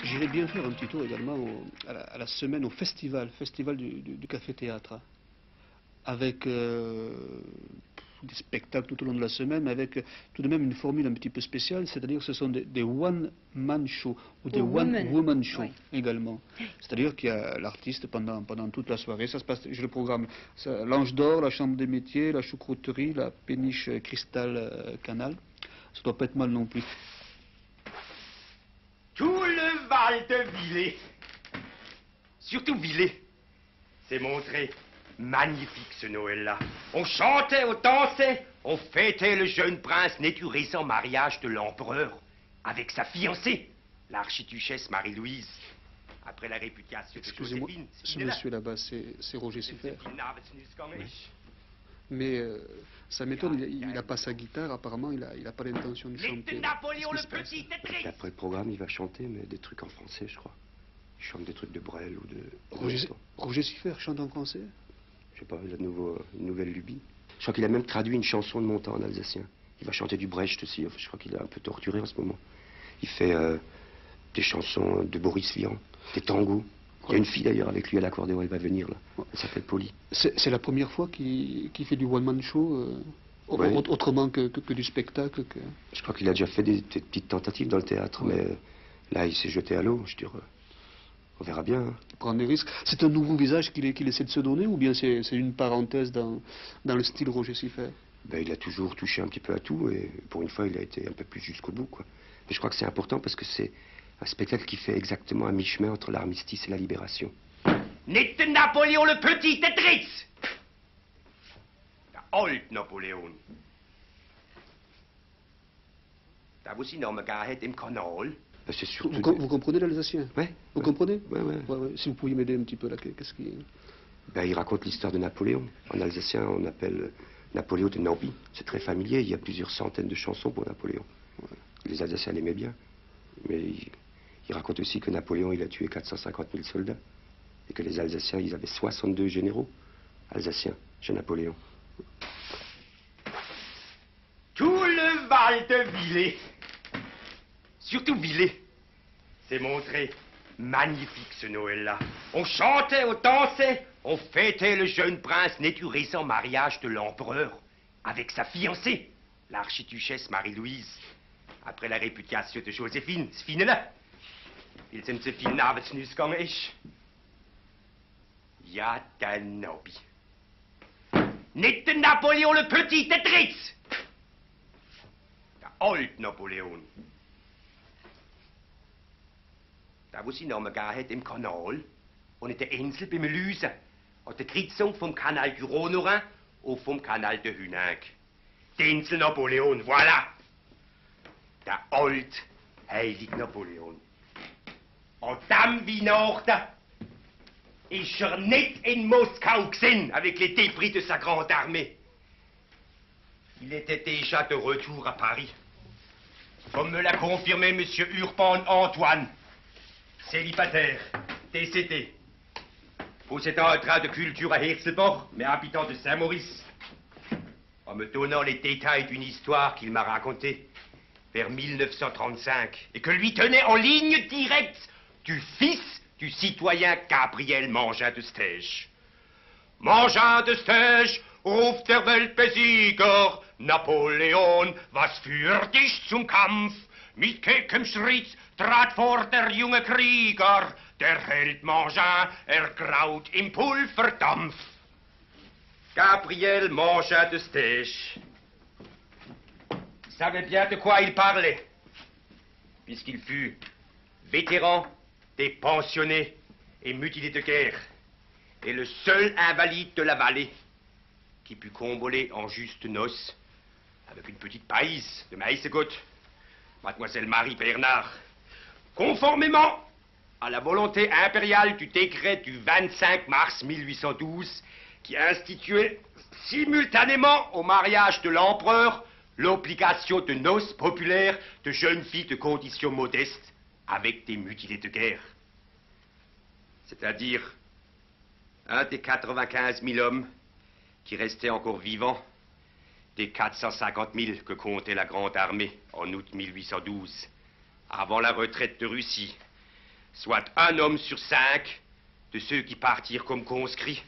J'irais bien faire un petit tour également à la semaine, au festival du café-théâtre, avec des spectacles tout au long de la semaine, mais avec tout de même une formule un petit peu spéciale, c'est-à-dire que ce sont des one-man shows ou des one-woman shows oui. également. C'est-à-dire qu'il y a l'artiste pendant toute la soirée, ça se passe, je le programme, l'Ange d'Or, la Chambre des Métiers, la Choucrouterie, la Péniche Cristal Canal, ça doit pas être mal non plus. Tout le Val de Villers, surtout Villers, s'est montré magnifique ce Noël-là. On chantait, on dansait, on fêtait le jeune prince né du récent mariage de l'empereur avec sa fiancée, l'archiduchesse Marie-Louise. Après la réputation de Excusez-moi, Joséphine... ce monsieur là-bas, c'est Roger Siffert. Mais ça m'étonne, il n'a pas sa guitare, apparemment, il a pas l'intention de chanter. Napoléon le petit Et après le programme, il va chanter, mais des trucs en français, je crois. Il chante des trucs de Brel ou de... Roger Siffert chante en français? Je sais pas, il a une nouvelle lubie. Je crois qu'il a même traduit une chanson de Montand en alsacien. Il va chanter du Brecht aussi. Enfin, je crois qu'il est un peu torturé en ce moment. Il fait des chansons de Boris Vian, des tangos. Il y a une fille d'ailleurs avec lui à l'accordéon, elle va venir là. Elle s'appelle Polly. C'est la première fois qu'il fait du one-man show, Ouais. autrement que du spectacle. Je crois qu'il a déjà fait des petites tentatives dans le théâtre, Ouais. mais là il s'est jeté à l'eau. Je veux dire, on verra bien. Hein. Il prend des risques. C'est un nouveau visage qu'il essaie de se donner ou bien c'est une parenthèse dans le style Roger Siffert? Ben, il a toujours touché un petit peu à tout et pour une fois il a été un peu plus jusqu'au bout, quoi. Mais je crois que c'est important parce que c'est un spectacle qui fait exactement un mi-chemin entre l'armistice et la libération. Nicht Napoléon le petit, der Dritz! Der old Napoleon. Da wo sie noch mal gehabt im Kanal. Ben, c'est surtout... Vous comprenez l'alsacien? Ouais. Vous comprenez? Ouais, ouais. Ouais. Si vous pouviez m'aider un petit peu là, qu'est-ce qui... Ben, il raconte l'histoire de Napoléon. En alsacien, on appelle Napoléon de Nambi. C'est très familier, il y a plusieurs centaines de chansons pour Napoléon. Ouais. Les Alsaciens l'aimaient bien. Mais il raconte aussi que Napoléon, il a tué 450 000 soldats. Et que les Alsaciens, ils avaient 62 généraux alsaciens chez Napoléon. Tout le Val de Villers, surtout Villers, s'est montré magnifique ce Noël-là. On chantait, on dansait, on fêtait le jeune prince né du récent mariage de l'empereur avec sa fiancée, l'archiduchesse Marie-Louise. Après la réputation de Joséphine, das Fine-là. Wie sind sie viel Navetsnus gegangen ist? Ja, der Nobby. Nicht der Napoléon le petit, der Dritz! Der old Napoleon. Da wo sie noch mal gehabt im Kanal und in der Insel beim Lysen, an der Kreuzung vom Kanal du Rhône und vom Kanal de Huningue. Die Insel Napoleon, voilà! Der old, heilig Napoleon. Und dann Weihnachten ist nicht in Moskau gewesen avec les débris de sa grande armée. Il était déjà de retour à Paris. Comme me l'a confirmé M. Urban Antoine, célibataire, décédé. Possédant un train de culture à Hirselbach, mais habitant de Saint-Maurice. En me donnant les détails d'une histoire qu'il m'a racontée vers 1935 et que lui tenait en ligne directe du fils du citoyen Gabriel Mangin de Stege. Mangin de Stege, auf der Welt Besieger, Napoleon, was führt dich zum Kampf? Mit keckem Schritt trat vor der junge Krieger, der Held Mangin ergraut im Pulverdampf. Gabriel Mangin de Stege savait bien de quoi il parlait, puisqu'il fut vétéran des pensionnés et mutilés de guerre, et le seul invalide de la vallée qui put convoler en juste noces avec une petite païse de Maïsegot, mademoiselle Marie Bernard, conformément à la volonté impériale du décret du 25 mars 1812 qui instituait simultanément au mariage de l'empereur l'obligation de noces populaires de jeunes filles de conditions modestes avec des mutilés de guerre. C'est-à-dire un des 95 000 hommes qui restaient encore vivants des 450 000 que comptait la Grande Armée en août 1812, avant la retraite de Russie, soit un homme sur 5 de ceux qui partirent comme conscrits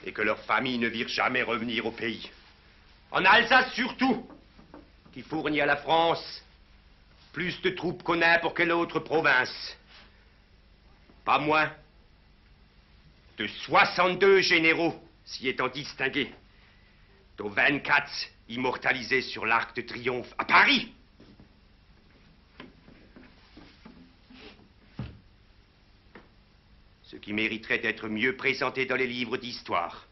et que leurs familles ne virent jamais revenir au pays. En Alsace surtout, qui fournit à la France plus de troupes qu'en n'importe quelle autre province. Pas moins de 62 généraux s'y étant distingués, dont 24 immortalisés sur l'Arc de Triomphe à Paris. Ce qui mériterait d'être mieux présenté dans les livres d'histoire.